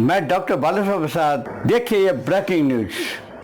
मैं डॉक्टर बालासाहेब प्रसाद। देखिए ये ब्रेकिंग न्यूज।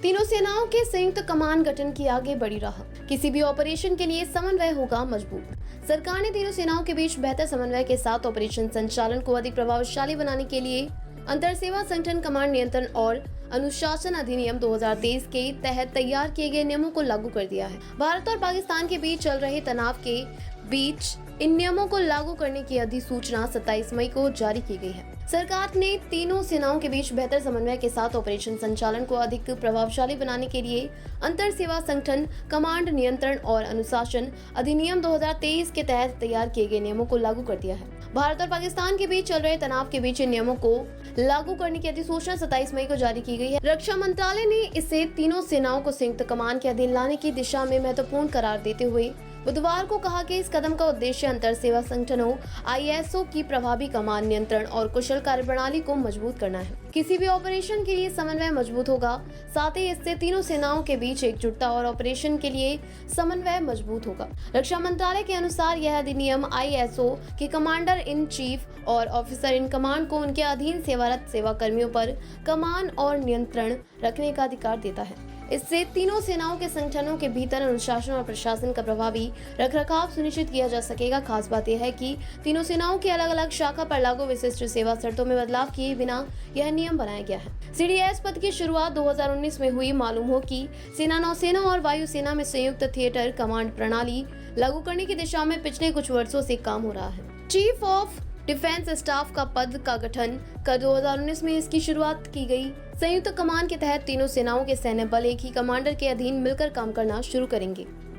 तीनों सेनाओं के संयुक्त कमान गठन की आगे बढ़ी राह। किसी भी ऑपरेशन के लिए समन्वय होगा मजबूत। सरकार ने तीनों सेनाओं के बीच बेहतर समन्वय के साथ ऑपरेशन संचालन को अधिक प्रभावशाली बनाने के लिए अंतर सेवा संगठन कमांड नियंत्रण और अनुशासन अधिनियम 2023 के तहत तैयार किए गए नियमों को लागू कर दिया है। भारत और पाकिस्तान के बीच चल रहे तनाव के बीच इन नियमों को लागू करने की अधिसूचना 27 मई को जारी की गई है। सरकार ने तीनों सेनाओं के बीच बेहतर समन्वय के साथ ऑपरेशन संचालन को अधिक प्रभावशाली बनाने के लिए अंतर सेवा संगठन कमांड नियंत्रण और अनुशासन अधिनियम 2023 के तहत तैयार किए गए नियमों को लागू कर दिया है। भारत और पाकिस्तान के बीच चल रहे तनाव के बीच इन नियमों को लागू करने की अधिसूचना 27 मई को जारी की गई है। रक्षा मंत्रालय ने इसे तीनों सेनाओं को संयुक्त कमान के अधीन लाने की दिशा में महत्वपूर्ण करार देते हुए बुधवार को कहा कि इस कदम का उद्देश्य अंतर सेवा संगठनों ISO की प्रभावी कमान नियंत्रण और कुशल कार्यप्रणाली को मजबूत करना है। किसी भी ऑपरेशन के लिए समन्वय मजबूत होगा, साथ ही इससे तीनों सेनाओं के बीच एकजुटता और ऑपरेशन के लिए समन्वय मजबूत होगा। रक्षा मंत्रालय के अनुसार यह अधिनियम ISO के कमांडर इन चीफ और ऑफिसर इन कमांड को उनके अधीन सेवारत सेवा कर्मियों पर कमान और नियंत्रण रखने का अधिकार देता है। इससे तीनों सेनाओं के संगठनों के भीतर अनुशासन और प्रशासन का प्रभावी रखरखाव सुनिश्चित किया जा सकेगा। खास बात यह है कि तीनों सेनाओं की अलग अलग शाखा पर लागू विशिष्ट सेवा शर्तों में बदलाव किए बिना यह नियम बनाया गया है। CDS पद की शुरुआत 2019 में हुई। मालूम हो कि सेना, नौसेना और वायुसेना में संयुक्त थिएटर कमांड प्रणाली लागू करने की दिशा में पिछले कुछ वर्षों से काम हो रहा है। चीफ ऑफ डिफेंस स्टाफ का पद का गठन कर 2019 में इसकी शुरुआत की गई। संयुक्त कमान के तहत तीनों सेनाओं के सैन्य बल एक ही कमांडर के अधीन मिलकर काम करना शुरू करेंगे।